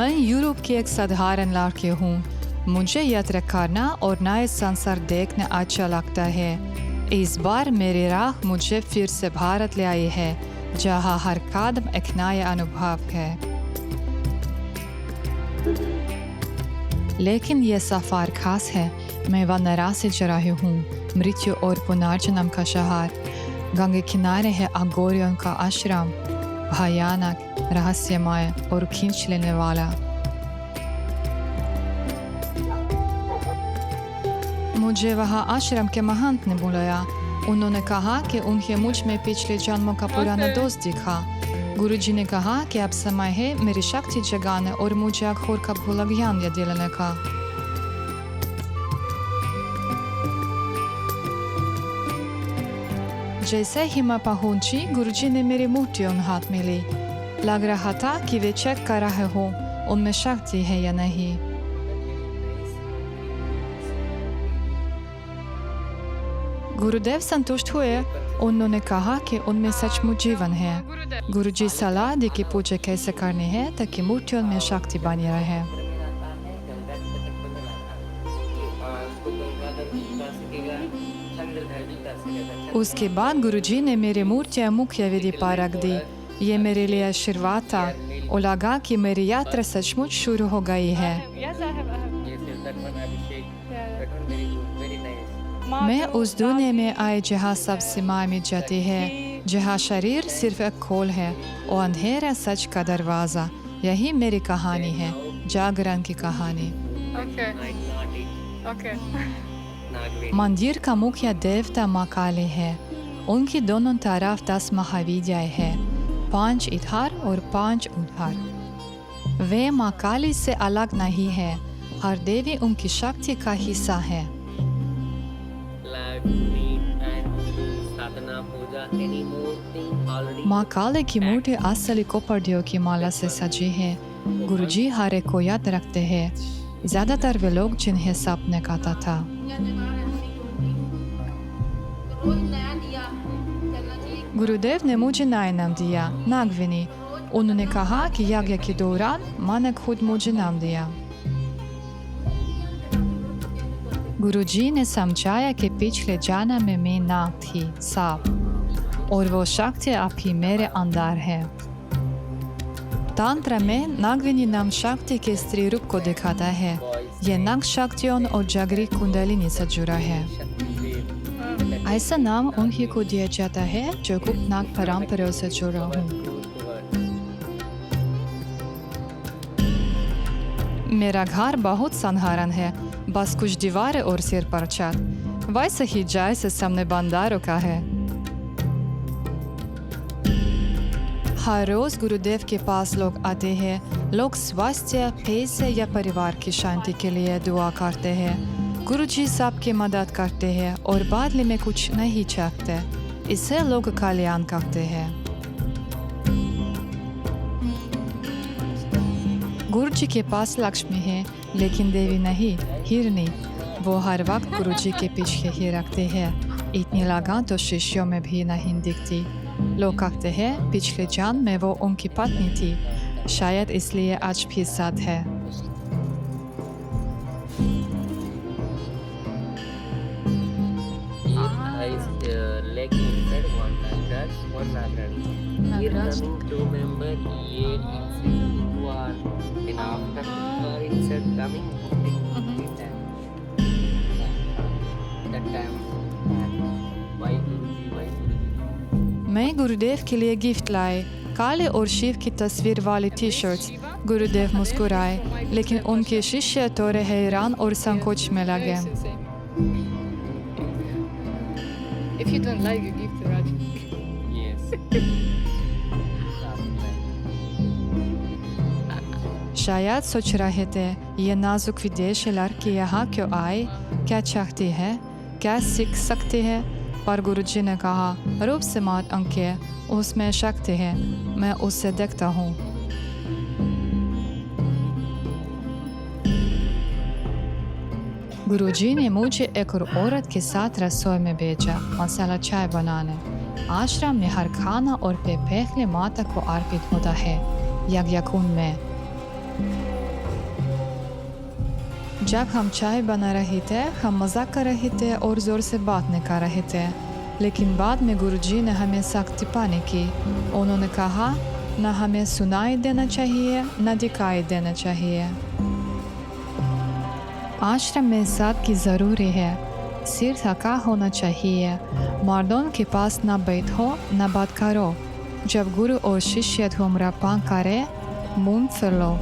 मैं यूरोप की एक साधारण लड़की हूँ। मुझे यात्रा करना और नए संसार देखना अच्छा लगता है। इस बार मेरी राह मुझे फिर से भारत ले आई है, जहाँ हर कदम एक नया अनुभव है। लेकिन ये सफ़र खास है। मैं वाराणसी जा रही हूँ, मृत्यु और पुनर्जन्म का शहर। गंगा किनारे है अघोरियों का आश्रम, भयानक, रहस्यमय और खींच लेने वाला। मुझे वहाँ आश्रम के महंत ने बुलाया। उन्होंने कहा कि उन्हें मुझ में पिछले जन्मों का पुराना दोस्त दिखा। गुरुजी ने कहा कि अब समय है मेरी शक्ति जगाने और मुझे अघोर का भोला ज्ञान दिलाने का। जैसे ही मैं पहुंची, गुरुजी ने मेरी मुट्ठी उन हाथ में ली। लग रहा था कि वे चेक कर रहे हो उनमें शक्ति है या नहीं। गुरुदेव संतुष्ट हुए। उन्होंने कहा कि उनमें सचमुच जीवन है। गुरुजी सलाह दी कि पूजा कैसे करनी है ताकि मुट्ठी उनमें शक्ति बनी रहे। उसके बाद गुरुजी ने मेरी मूर्तियाँ मुख्य विधि पर रख दी। ये मेरे लिए आशीर्वाद था और लगा कि मेरी यात्रा सचमुच शुरू हो गई है। मैं उस दुनिया में आई जहाँ सब सीमाएं मिट जाती है, जहाँ शरीर सिर्फ एक खोल है और अंधेरा सच का दरवाजा। यही मेरी कहानी है, जागरण की कहानी। मंदिर का मुख्य देवता माँ काली है। उनकी दोनों तरफ 10 महाविद्याएं हैं, 5 इधर और 5 उधर। वे माँ काली से अलग नहीं है। हर देवी उनकी शक्ति का हिस्सा है। माँ काली की मूर्ति असली कोपर्डियों की माला से सजी है। गुरुजी हर एक को याद रखते हैं, ज्यादातर वे लोग जिन्हें सपने कहता था। गुरुदेव ने मुझे नया नाम दिया, नागविनी। उन्होंने कहा कि यज्ञ के दौरान माँ ने खुद मुझे नाम दिया। गुरुजी ने समझाया कि पिछले जन्म में मैं नाग थी, सांप, और वो शक्ति अब ही मेरे अंदर है। तंत्र में नागविनी नाम शक्ति के स्त्री रूप को दिखाता है। ये नाग शक्तियों और जागृत कुंडलिनी से जुड़ा है। ऐसा नाम उन्हीं को दिया जाता है जो गुप्त नाग परंपरा से जुड़ा हूँ। मेरा घर बहुत साधारण है, बस कुछ दीवारें और सिर पर छत, वैसे ही जैसे सामने बंदारों का है। हर रोज गुरुदेव के पास लोग आते हैं। लोग स्वास्थ्य, पैसे या परिवार की शांति के लिए दुआ करते हैं। गुरुजी सबकी मदद करते हैं और बदले में कुछ नहीं चाहते। इससे लोग कल्याण करते हैं। गुरुजी के पास लक्ष्मी है, लेकिन देवी नहीं, हिरनी। वो हर वक्त गुरुजी के पीछे ही रखते हैं। इतनी लगन तो शिष्यों में भी नहीं दिखती। लोग कहते हैं पिछले जन्म में वो उनकी पत्नी थी, शायद इसलिए आज भी साथ है। मैं गुरुदेव के लिए गिफ्ट लाए, काले और शिव की तस्वीर वाली टी-शर्ट्स। गुरुदेव मुस्कुराए, लेकिन उनके शिष्य थोड़े हैरान और संकोच में लगे। शायद सोच रहे थे, ये नाजुक विदेशी लड़की यहाँ क्यों आई, क्या चाहती है, क्या सीख सकती है। पर गुरुजी ने कहा, रूप से मत अंके, उसमें शक्ति है, मैं उससे देखता हूँ। गुरुजी ने मुझे एक और औरत के साथ रसोई में भेजा, मसाला चाय बनाने। आश्रम में हर खाना और पेय पहले माता को अर्पित होता है, यज्ञ कुंड में। जब हम चाय बना रहे थे, हम मजाक कर रहे थे और ज़ोर से बात नहीं कर रहे थे। लेकिन बाद में गुरुजी ने हमें सख्त टिप्पणी की। उन्होंने कहा, न हमें सुनाई देना चाहिए, न दिखाई देना चाहिए। आश्रम में सादगी ज़रूरी है। सिर ढका होना चाहिए। मर्दों के पास न बैठो, न बात करो। जब गुरु और शिष्य धूम्रपान करे, मुंह फैलो।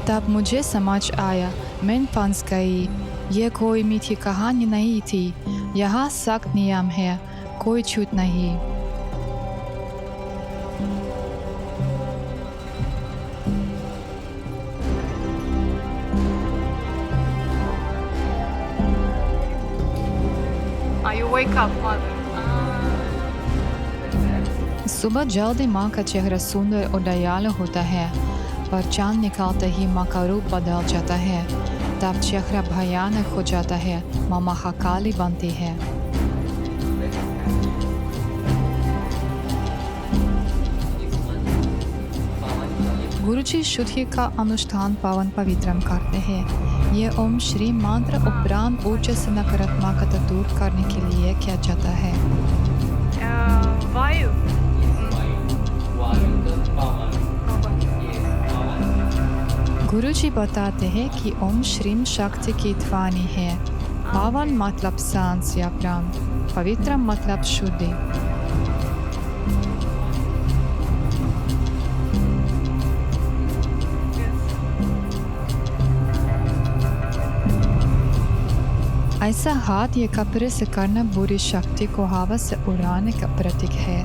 तब मुझे समझ आया, मैं फंस गई। ये कोई मीठी कहानी नहीं थी। यहाँ सख्त नियम है, कोई छूट नहीं। You wake up, mother. सुबह जल्दी माँ का चेहरा सुंदर और दयालु होता है, पर चांद निकलते ही माँ का रूप बदल जाता है। तब चेहरा भयानक हो जाता है, माँ महाकाली बनती है। गुरुजी शुद्धि का अनुष्ठान पावन पवित्रम करते हैं। ये ओम श्री मंत्र उपरांत ऊर्जा से नकारात्मकता दूर करने के लिए किया जाता है। Vayu. गुरुजी बताते हैं कि ओम श्रीम शक्ति की ध्वनि है। पावन मतलब सांस या प्राण, पवित्र मतलब शुद्धि। ऐसा हाथ या कपड़े से करना बुरी शक्ति को हवा से उड़ाने का प्रतीक है।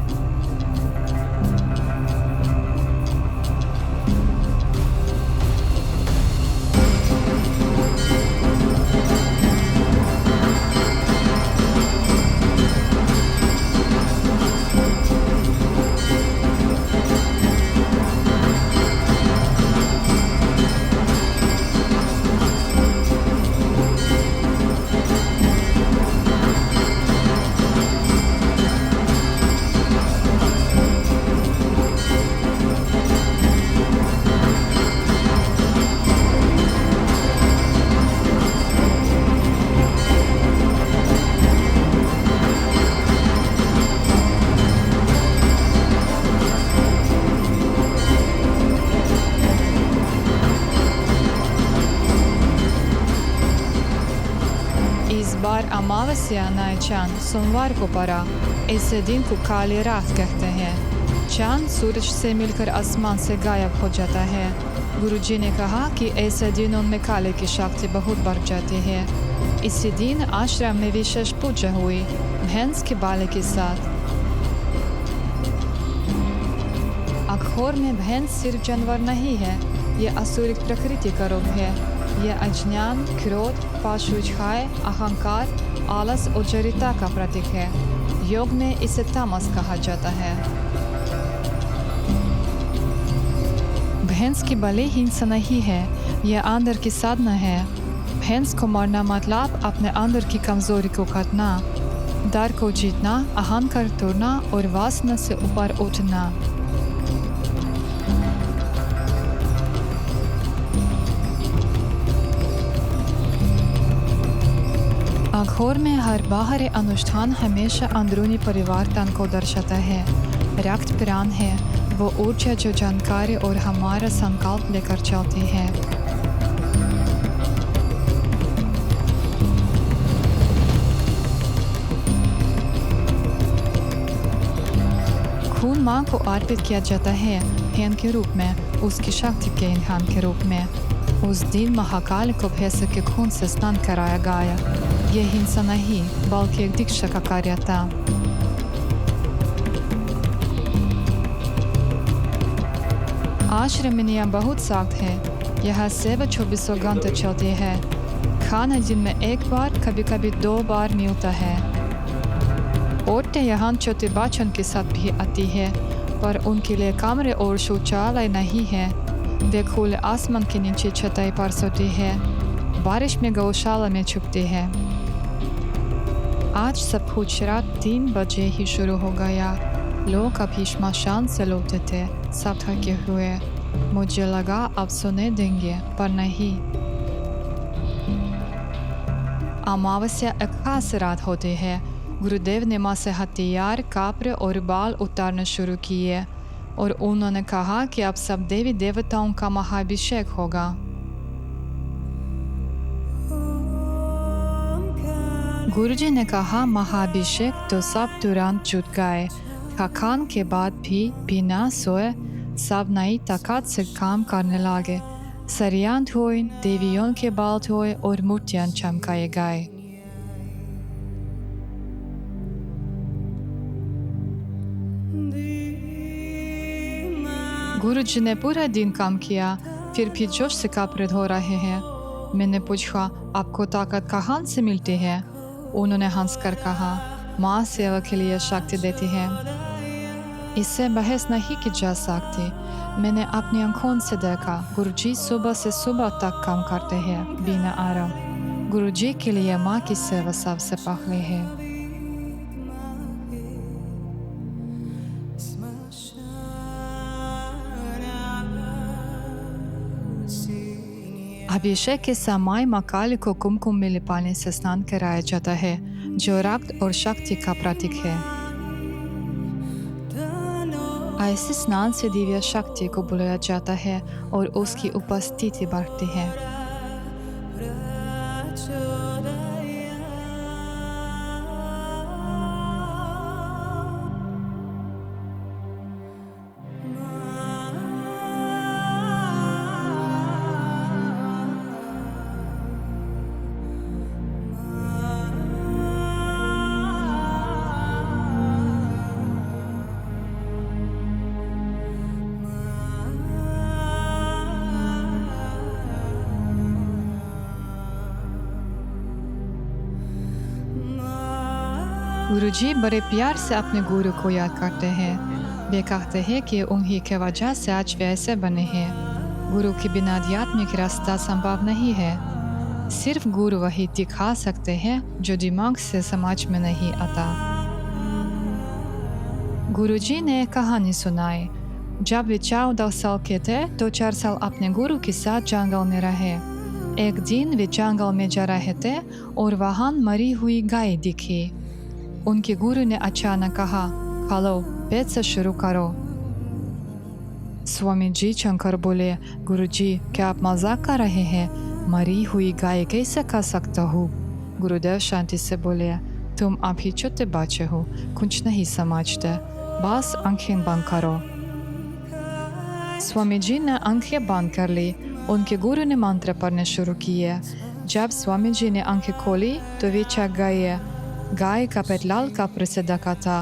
इस बार अमावस्या नए चांद सोमवार को पड़ा। ऐसे दिन को काली रात कहते हैं। चांद सूरज से मिलकर आसमान से गायब हो जाता है। गुरुजी ने कहा कि ऐसे दिनों में काली की शक्ति बहुत बढ़ जाती है। इसी दिन आश्रम में विशेष पूजा हुई, भैंस के बाले के साथ। अखोर में भैंस सिर्फ जानवर नहीं है, ये असुरिक प्रकृति का रूप है। यह अज्ञान, क्रोध, पशुछाय, अहंकार, आलस और जड़ता का प्रतीक है। योग में इसे तामस कहा जाता है। भैंस की बलि हिंसा नहीं है, यह अंदर की साधना है। भैंस को मारना मतलब अपने अंदर की कमजोरी को काटना, डर को जीतना, अहंकार तोड़ना और वासना से ऊपर उठना। अघोर में हर बाहरी अनुष्ठान हमेशा अंदरूनी परिवर्तन को दर्शाता है। रक्त प्राण है, वो ऊर्जा जो जानकारी और हमारा संकल्प लेकर चलती है। खून मां को अर्पित किया जाता है, हेन के रूप में, उसकी शक्ति के ईंधन के रूप में। उस दिन महाकाल को भैंस के खून से स्नान कराया गया। यह हिंसा नहीं, बल्कि एक दीक्षा का कार्य था। आश्रम में नियम बहुत सख्त है। यह सेवा 24 घंटे चलती है। खाना दिन में एक बार, कभी कभी 2 बार मिलता है। औरतें यहाँ छोटे बच्चों के साथ भी आती है, पर उनके लिए कमरे और शौचालय नहीं है। वे खुले आसमान के नीचे छताई पर सोती है, बारिश में गौशाला में छुपती है। आज सब कुछ रात 3 बजे ही शुरू हो गया। लोग अभी श्मशान से लौटे थे, सब थके हुए। मुझे लगा अब सुने देंगे, पर नहीं। अमावस्या एक खास रात होती है। गुरुदेव ने माँ से हथियार, कापरे और बाल उतारना शुरू किए और उन्होंने कहा कि अब सब देवी देवताओं का महाभिषेक होगा। गुरुजी ने कहा महाभिषेक, तो सब तुरंत जुट गए। थकान के बाद भी बिना सोए सब नई ताकत से काम करने लगे। सरियां धोए, देवियों के बाल धोए और मूर्तियां चमकाए गए। गुरुजी ने पूरा दिन काम किया, फिर भी जोश से कपड़े धो रहे हैं। मैंने पूछा, आपको ताकत कहाँ से मिलती है? उन्होंने हंसकर कहा, माँ सेवा के लिए शक्ति देती है। इससे बहस नहीं की जा सकती। मैंने अपनी आंखों से देखा, गुरुजी सुबह से सुबह तक काम करते हैं बिना आराम। गुरुजी के लिए माँ की सेवा सबसे पहले है। अभिषेक के समय माँ काली को कुमकुम मिले पानी से स्नान कराया जाता है, जो रक्त और शक्ति का प्रतीक है। ऐसे स्नान से दिव्य शक्ति को बुलाया जाता है और उसकी उपस्थिति बढ़ती है। गुरुजी बड़े प्यार से अपने गुरु को याद करते हैं। वे कहते हैं कि उन्हीं के वजह से आज वे ऐसे बने हैं। गुरु के बिना आध्यात्मिक रास्ता संभव नहीं है। सिर्फ गुरु वही दिखा सकते हैं जो दिमाग से समझ में नहीं आता। गुरुजी ने कहानी सुनाई। जब वे 14 साल के थे तो 4 साल अपने गुरु के साथ जंगल में रहे। एक दिन वे जंगल में जा रहे थे और वहां मरी हुई गाय दिखी। उनके गुरु ने अचानक कहा, खलो, पेट से शुरू करो। स्वामी जी चंकर बोले, गुरुजी, क्या आप मजाक कर रहे हैं? मरी हुई गाय कैसे खा सकता हूँ? गुरुदेव शांति से बोले, तुम अभी छोटे बच्चे हो, कुछ नहीं समझते, बस आंखें बंद करो। स्वामी जी ने आंखें बंद कर ली। उनके गुरु ने मंत्र पढ़ने शुरू किए। जब स्वामी जी ने आंखें खोली तो वे चक गए। गाय का पेट लाल कपड़े से ढका था।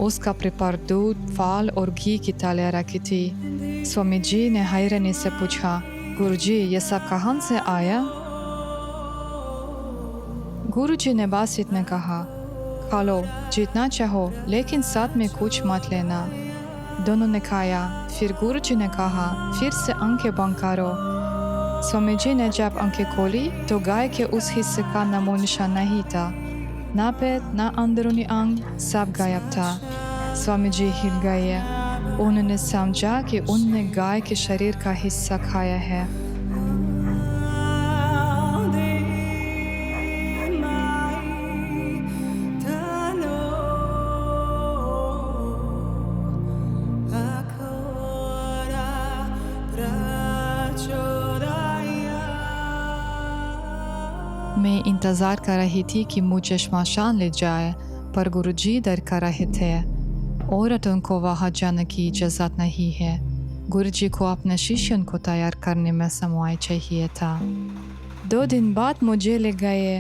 उस कपड़े पर दूध, फल और घी की थालियां रखी थी। स्वामी जी ने हैरानी से पूछा, गुरुजी, ये सब कहाँ से आया? गुरुजी ने बस इतना कहा, खा लो जितना चाहो, लेकिन साथ में कुछ मत लेना। दोनों ने खाया। फिर गुरुजी ने कहा, फिर से आंखें बंद करो। स्वामी जी ने जब आंखें खोली तो गाय के उस हिस्से का नामो निशान नहीं था। ना पेट, ना अंदरूनी अंग, सब गायब था। स्वामी जी हिल गए। उन्होंने समझा कि उनने गाय के शरीर का हिस्सा खाया है। मैं इंतज़ार कर रही थी कि मुझे श्मशान ले जाए, पर गुरुजी डर कर रहे थे। औरतों को वहाँ जाने की इजाज़त नहीं है। गुरुजी को अपने शिष्यों को तैयार करने में समय चाहिए था। 2 दिन बाद मुझे ले गए।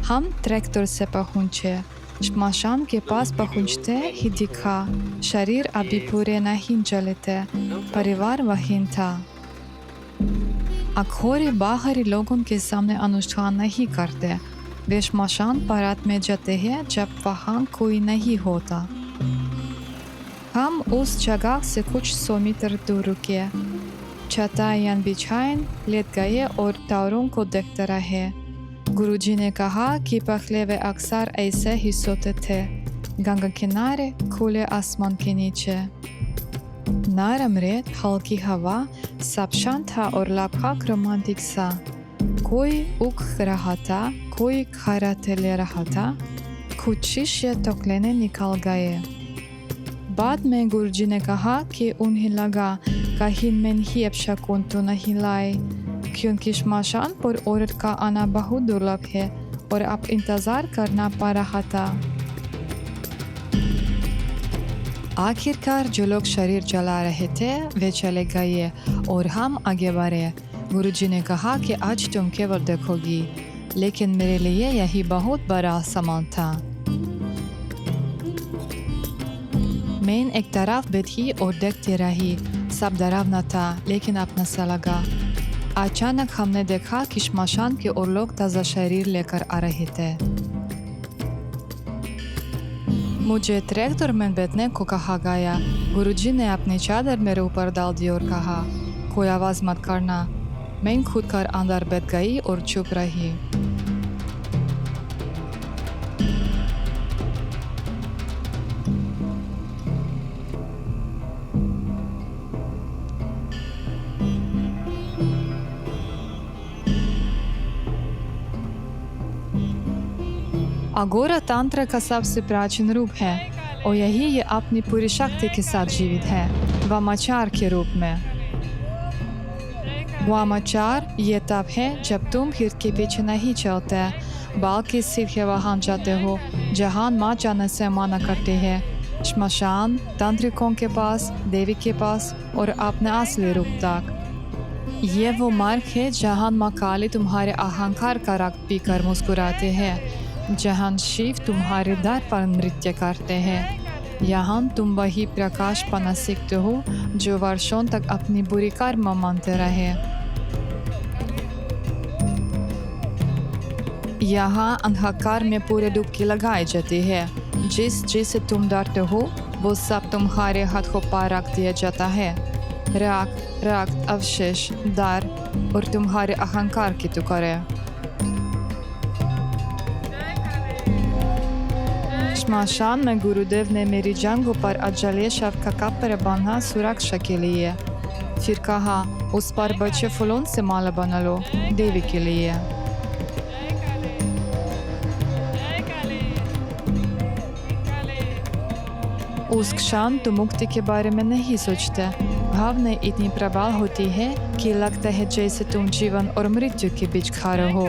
हम ट्रैक्टर से पहुँचे। श्मशान के पास पहुँचते ही दिखा, शरीर अभी पूरे नहीं जले थे, परिवार वहीं था। अखोरी बाहरी लोगों के सामने अनुष्ठान नहीं करते। वे श्मशान परत में जाते हैं जब वहाँ कोई नहीं होता। हम उस जगह से कुछ 100 मीटर दूर रुके। चटाइयाँ बिछाएं, लेट गए और तारों को देखते रहे। गुरुजी ने कहा कि पहले वे अक्सर ऐसे ही सोते थे, गंगा किनारे, खुले आसमान के नीचे। नरम रेत, हल्की हवा, सब शांत था और लापखाक रोमांटिक सा। कोई उग रहा था, कोई खरा ले रहा था, कुछ शिष्य टोकलेने निकल गए। बाद में गुरुजी ने कहा कि उन्हें लगा कहीं में ही अपशकुन तो नहीं लाए, क्योंकि श्मशान पर औरत का आना बहुत दुर्लभ है और अब इंतजार करना पड़ रहा था। आखिरकार जो लोग शरीर चला रहे थे वे चले गए और हम आगे बढ़े। गुरुजी ने कहा कि आज तुम केवल देखोगी, लेकिन मेरे लिए यही बहुत बड़ा सामान था। मैं एक तरफ बैठी और देखती रही। सब डरावना था, लेकिन अपना सा लगा। अचानक हमने देखा कि श्मशान की ओर लोग ताज़ा शरीर लेकर आ रहे थे। मुझे ट्रैक्टर में बैठने को कहा गया। गुरुजी ने अपनी चादर मेरे ऊपर डाल दी और कहा, कोई आवाज़ मत करना। मैं खुद कर अंदर बैठ गई और चुप रही। अघोरा तंत्र का सबसे प्राचीन रूप है और यही ये अपनी पूरी शक्ति के साथ जीवित है, वामाचार के रूप में। वामाचार ये तब है जब तुम भीड़ के पीछे नहीं चलते, बल्कि सीधे वहाँ जाते हो जहाँ माँ जाने से मना करते हैं, श्मशान, तांत्रिकों के पास, देवी के पास और अपने असली रूप तक। ये वो मार्ग है जहाँ माँ काली तुम्हारे अहंकार का रक्त पीकर मुस्कुराते हैं, जहाँ शिव तुम्हारे दर पर नृत्य करते हैं। यहाँ तुम वही प्रकाश पाना सीखते हो जो वर्षों तक अपनी बुरी कर्म मानते रहे। यहाँ अंधकार में पूरे डुबकी लगाई जाती है। जिससे तुम डरते हो वो सब तुम्हारे हाथों पर रख दिया जाता है। रक्त, अवशेष, डर और तुम्हारे अहंकार की टुकड़े। श्मशान में गुरुदेव ने मेरी जांघों पर अजले शव का कपड़ा बांधा सुरक्षा के लिए। फिर कहा, उस पर बचे फूलों से माला बना लो, देवी के लिए। उस क्षण तो मुक्ति के बारे में नहीं सोचते। भावना इतनी प्रबल होती है कि लगता है जैसे तुम जीवन और मृत्यु के बीच खड़े हो,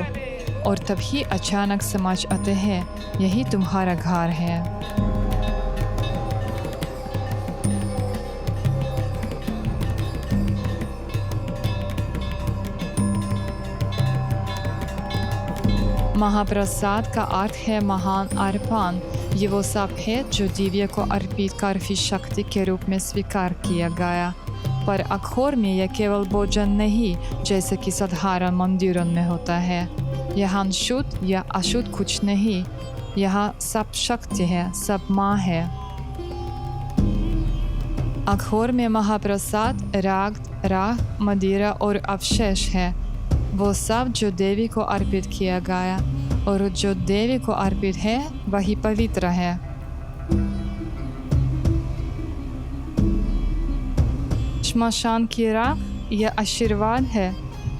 और तभी अचानक समझ आते हैं यही तुम्हारा घर है। महाप्रसाद का अर्थ है महान अर्पण। ये वो सब है जो दिव्य को अर्पित कर फिर शक्ति के रूप में स्वीकार किया गया। पर अखोर में यह केवल भोजन नहीं जैसे कि साधारण मंदिरों में होता है। यहाँ शुद्ध या अशुद्ध कुछ नहीं, यहाँ सब शक्ति है, सब माँ है। अखोर में महाप्रसाद, राग, मदिरा और अवशेष है, वो सब जो देवी को अर्पित किया गया, और जो देवी को अर्पित है वही पवित्र है। श्मशान की राख यह आशीर्वाद है।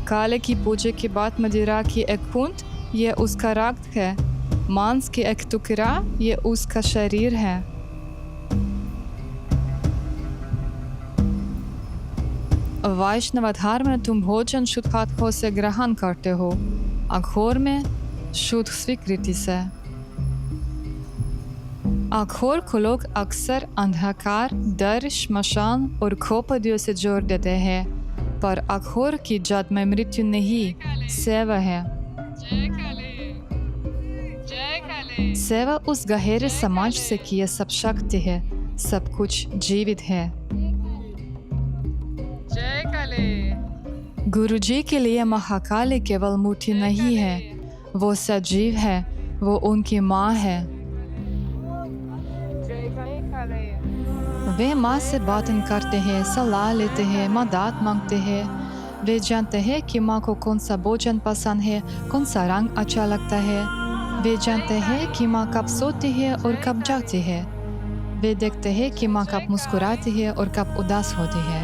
काले की पूजा के बाद मदिरा की एक बूंद ये उसका रक्त है। मांस की एक टुकड़ा ये उसका शरीर है। वैष्णव धर्म में तुम भोजन शुद्ध हाथों से ग्रहण करते हो, अघोर में शुद्ध स्वीकृति से। अघोर को लोग अक्सर अंधकार, डर, श्मशान और खोपड़ियों से जोड़ देते हैं, पर अघोर की जद में मृत्यु नहीं, सेवा है। सेवा उस गहरे समाज से कि यह सब शक्ति है, सब कुछ जीवित है। गुरुजी के लिए महाकाली केवल मूर्ति नहीं है, वो सजीव है, वो उनकी माँ है। वे माँ से बातें करते हैं, सलाह लेते हैं, मदद मांगते हैं। वे जानते हैं कि माँ को कौन सा भोजन पसंद है, कौन सा रंग अच्छा लगता है। वे जानते हैं कि माँ कब सोती है और कब जागती है। वे देखते हैं कि माँ कब मुस्कुराती है और कब उदास होती है।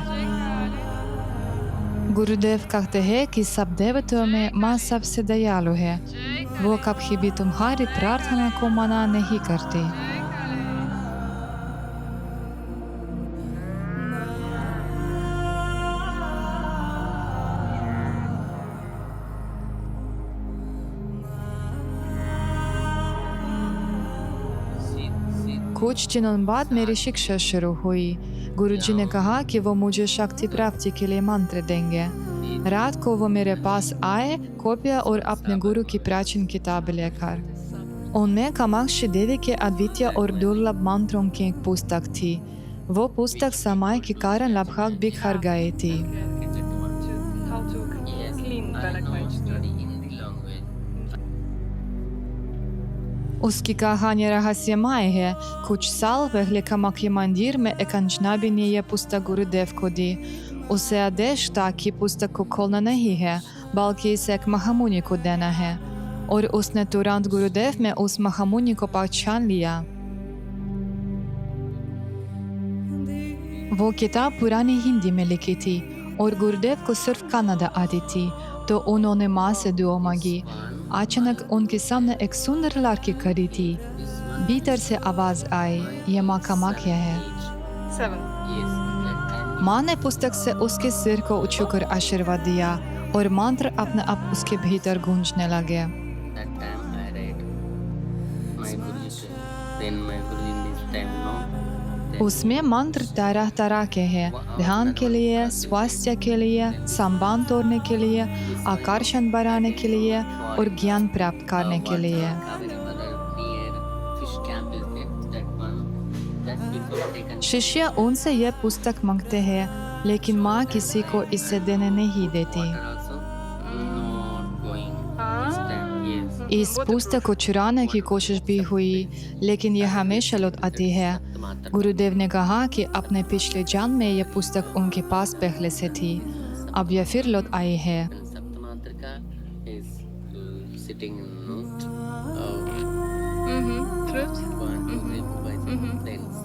गुरुदेव कहते हैं कि सब देवताओं में माँ सबसे दयालु है। वो कभी भी तुम्हारी प्रार्थना को मना नहीं करती। कुछ दिनों बाद मेरी शिक्षा शुरू हुई। गुरुजी ने कहा कि वो मुझे शक्ति प्राप्ति के लिए मंत्र देंगे। रात को वो मेरे पास आए, कॉपियाँ और अपने गुरु की प्राचीन किताब लेकर। उनमें कामाक्षी देवी के अद्वितीय और दुर्लभ मंत्रों की एक पुस्तक थी। वो पुस्तक समय के कारण लगभग बिखर गई थी। How to clean उसकी कहानी रहस्यमय है। कुछ साल पहले कामाख्या मंदिर में एक अजनबी ने यह पुस्तक गुरुदेव को दी। उसे आदेश था कि पुस्तक को खोलना नहीं है, बल्कि इसे एक महामुनि को देना है। और उसने तुरंत गुरुदेव में उस महामुनि को पहचान लिया। वो किताब पुरानी हिंदी में लिखी थी और गुरुदेव को सिर्फ कन्नड़ आती थी, तो उन्होंने माँ से दुआ मांगी। अचानक उनके सामने एक सुंदर लड़की खड़ी थी। भीतर से आवाज आई, ये माँ कामाख्या है। 7. माँ ने पुस्तक से उसके सिर को उछूकर आशीर्वाद दिया और मंत्र अपने आप उसके भीतर गूंजने लगे। उसमें मंत्र तरह तरह के हैं, ध्यान के लिए, स्वास्थ्य के लिए, संबंध तोड़ने के लिए, आकर्षण बढ़ाने के लिए और ज्ञान प्राप्त करने के लिए। शिष्य उनसे यह पुस्तक मांगते हैं, लेकिन माँ किसी को इसे देने नहीं देती। इस पुस्तक को चुराने की कोशिश भी हुई, लेकिन यह हमेशा लौट आती है। गुरुदेव ने कहा कि अपने पिछले जन्म में यह पुस्तक उनके पास पहले से थी, अब यह फिर लौट आई है। Truth.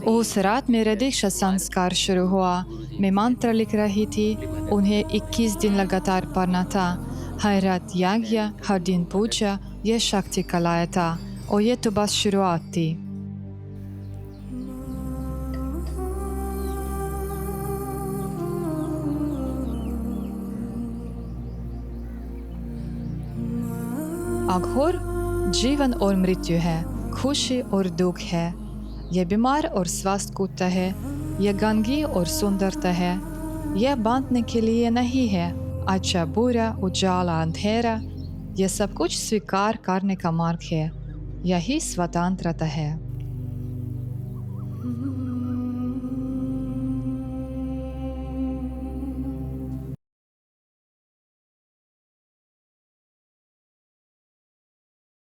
उस रात मेरा दीक्षा संस्कार शुरू हुआ। मैं मंत्र लिख रही थी, उन्हें 21 दिन लगातार पढ़ना था। हर रात यज्ञ, हर दिन पूजा, यह शक्ति कलाया था और ये तो बस शुरुआत थी। अघोर जीवन और मृत्यु है, खुशी और दुख है, यह बीमार और स्वस्थ कुत्ता है, यह गंदगी और सुंदरता है। यह बांटने के लिए नहीं है, अच्छा बुरा, उजाला अंधेरा, यह सब कुछ स्वीकार करने का मार्ग है। यही स्वतंत्रता है।